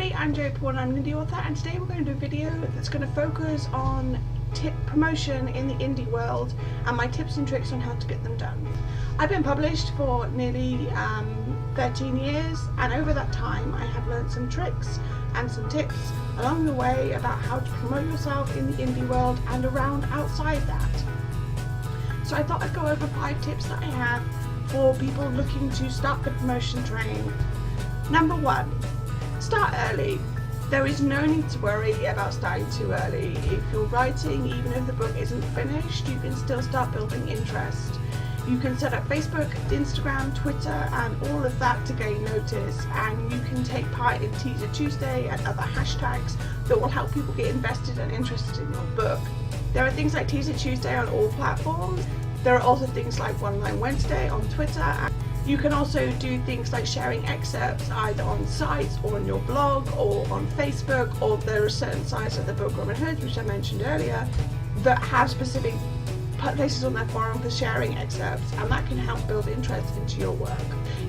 everybody, I'm Jo Paul and I'm an indie author, and today we're going to do a video that's going to focus on promotion in the indie world and my tips and tricks on how to get them done. I've been published for nearly 13 years, and over that time I have learned some tricks and some tips along the way about how to promote yourself in the indie world and around outside that. So I thought I'd go over 5 tips that I have for people looking to start the promotion train. Number 1, start early. There is no need to worry about starting too early. If you're writing, even if the book isn't finished, you can still start building interest. You can set up Facebook, Instagram, Twitter and all of that to gain notice, and you can take part in Teaser Tuesday and other hashtags that will help people get invested and interested in your book. There are things like Teaser Tuesday on all platforms. There are also things like One Line Wednesday on Twitter. You can also do things like sharing excerpts either on sites or on your blog or on Facebook, or there are certain sites like the Book Robin Hood, which I mentioned earlier, that have specific places on their forum for sharing excerpts, and that can help build interest into your work.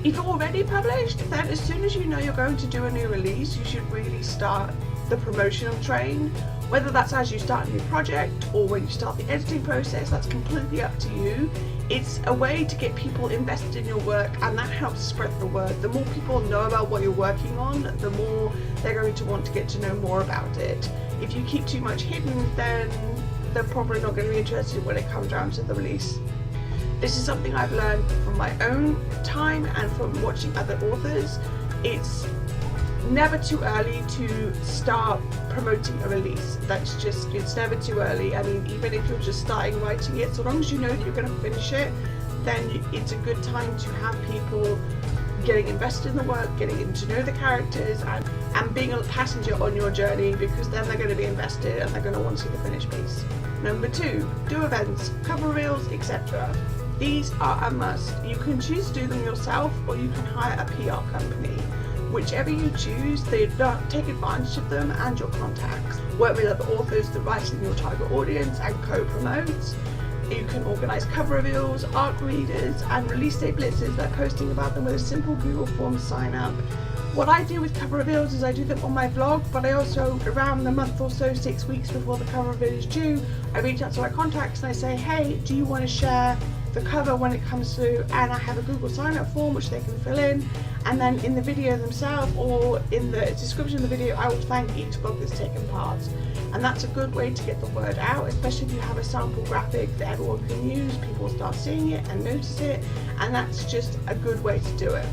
If you're already published, then as soon as you know you're going to do a new release, you should really start the promotional train. Whether that's as you start a new project or when you start the editing process, that's completely up to you. It's a way to get people invested in your work, and that helps spread the word. The more people know about what you're working on, the more they're going to want to get to know more about it. If you keep too much hidden, then they're probably not going to be interested when it comes down to the release. This is something I've learned from my own time and from watching other authors. It's never too early to start promoting a release. It's never too early. I mean, even if you're just starting writing it, so long as you know that you're going to finish it, then it's a good time to have people getting invested in the work, getting to know the characters and being a passenger on your journey, because then they're going to be invested and they're going to want to see the finished piece. Number 2, do events, cover reels, etc. These are a must. You can choose to do them yourself or you can hire a PR company. Whichever you choose, they take advantage of them and your contacts. Work with other authors that write in your target audience and co-promote. You can organise cover reveals, ARC readers and release day blitzes by posting about them with a simple Google Forms sign up. What I do with cover reveals is I do them on my blog, but I also, around a month or so, 6 weeks before the cover reveal is due, I reach out to my contacts and I say, hey, do you want to share the cover when it comes through? And I have a Google sign up form which they can fill in, and then in the video themselves or in the description of the video I will thank each blog that's taken part. And that's a good way to get the word out, especially if you have a sample graphic that everyone can use. People start seeing it and notice it, and that's just a good way to do it.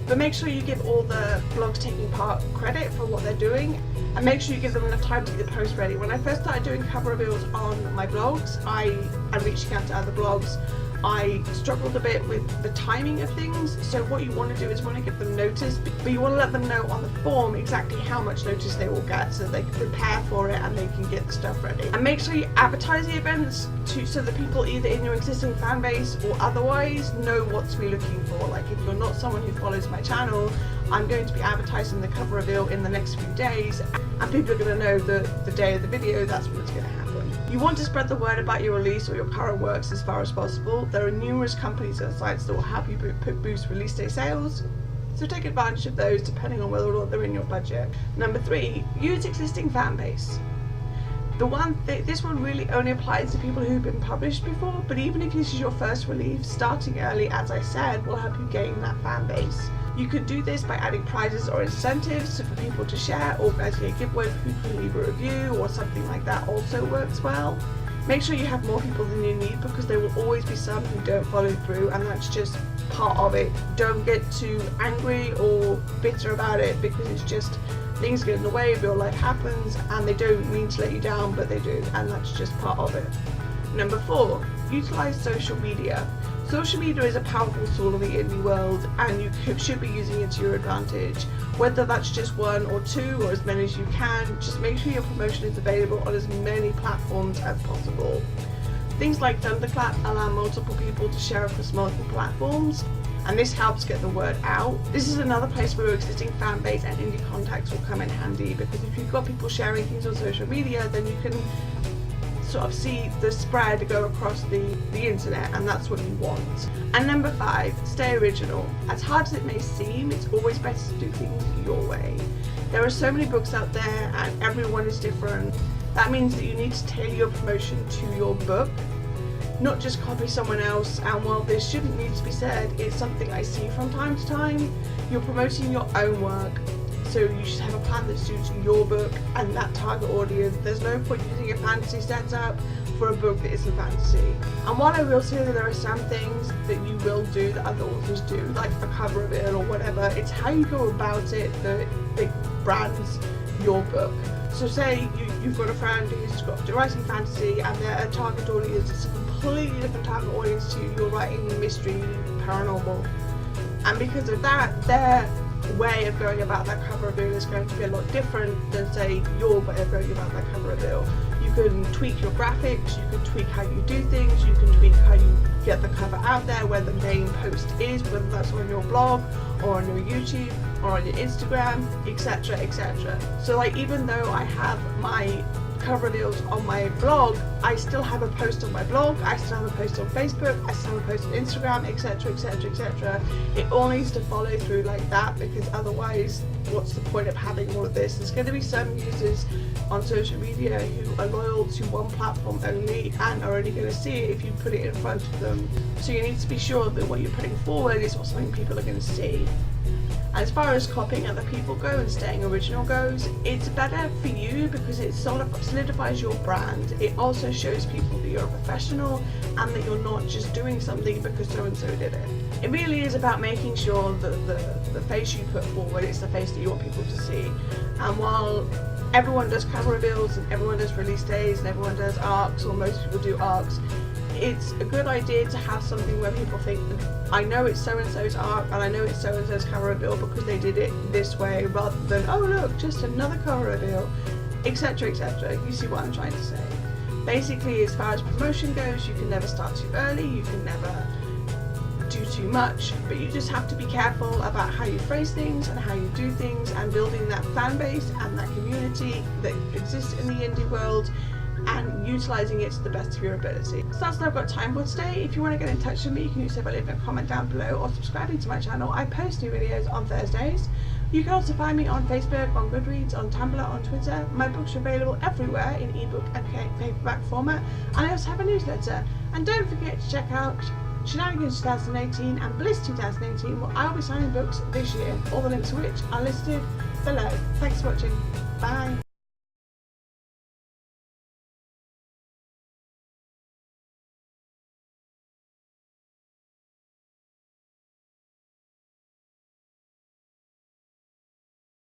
But make sure you give all the blogs taking part credit for what they're doing, and make sure you give them enough time to get the post ready. When I first started doing cover reveals on my blogs and reaching out to other blogs, I struggled a bit with the timing of things. So what you want to do is want to give them notice, but you want to let them know on the form exactly how much notice they will get so they can prepare for it and they can get the stuff ready. And make sure you advertise the events so that people either in your existing fan base or otherwise know what to be looking for. Like if you're not someone who follows my channel, I'm going to be advertising the cover reveal in the next few days, and people are going to know the day of the video, that's when it's going to happen. You want to spread the word about your release or your current works as far as possible. There are numerous companies and sites that will help you boost release day sales, so take advantage of those depending on whether or not they're in your budget. Number 3, use existing fan base. This one really only applies to people who've been published before, but even if this is your first release, starting early, as I said, will help you gain that fan base. You can do this by adding prizes or incentives for people to share, organising a giveaway for people to leave a review or something like that also works well. Make sure you have more people than you need, because there will always be some who don't follow through, and that's just part of it. Don't get too angry or bitter about it, because it's just things get in the way, real life happens, and they don't mean to let you down, but they do, and that's just part of it. Number 4, utilise social media. Social media is a powerful tool in the indie world, and you should be using it to your advantage. Whether that's just 1 or 2 or as many as you can, just make sure your promotion is available on as many platforms as possible. Things like Thunderclap allow multiple people to share across multiple platforms, and this helps get the word out. This is another place where your existing fan base and indie contacts will come in handy, because if you've got people sharing things on social media, then you can sort of see the spread go across the internet, and that's what you want. And number 5, stay original. As hard as it may seem, it's always better to do things your way. There are so many books out there and everyone is different. That means that you need to tailor your promotion to your book, not just copy someone else. And while this shouldn't need to be said, it's something I see from time to time. You're promoting your own work, so you should have a plan that suits your book and that target audience. There's no point using a fantasy setup for a book that isn't fantasy. And while I will say that there are some things that you will do that other authors do, like a cover reveal or whatever, it's how you go about it that brands your book. So say you've got a friend who's got writing fantasy and their target audience is a completely different target audience to you. You're writing mystery, paranormal, and because of that, their way of going about that cover reveal is going to be a lot different than say your way of going about that cover reveal. You can tweak your graphics, you can tweak how you do things, you can tweak how you get the cover out there, where the main post is, whether that's on your blog or on your YouTube or on your Instagram, etc, etc. So like, even though I have my cover reveals on my blog, I still have a post on my blog, I still have a post on Facebook, I still have a post on Instagram, etc, etc, etc. It all needs to follow through like that, because otherwise what's the point of having all of this? There's going to be some users on social media who are loyal to one platform only and are only going to see it if you put it in front of them. So you need to be sure that what you're putting forward is what something people are going to see. As far as copying other people go and staying original goes, it's better for you because it solidifies your brand. It also shows people that you're a professional and that you're not just doing something because so and so did it. It really is about making sure that the face you put forward is the face that you want people to see. And while everyone does cover reveals and everyone does release days and everyone does arcs, or most people do arcs, it's a good idea to have something where people think, I know it's so-and-so's arc and I know it's so-and-so's cover reveal because they did it this way, rather than, oh look, just another cover reveal, etc, etc. You see what I'm trying to say. Basically, as far as promotion goes, you can never start too early, you can never do too much, but you just have to be careful about how you phrase things and how you do things, and building that fan base and that community that exists in the indie world, and utilising it to the best of your ability. So that's all I've got time for today. If you want to get in touch with me, you can do so by leaving a comment down below or subscribing to my channel. I post new videos on Thursdays. You can also find me on Facebook, on Goodreads, on Tumblr, on Twitter. My books are available everywhere in ebook and paperback format, and I also have a newsletter. And don't forget to check out Shenanigans 2018 and Bliss 2018, where I will be signing books this year, all the links to which are listed below. Thanks for watching. Bye.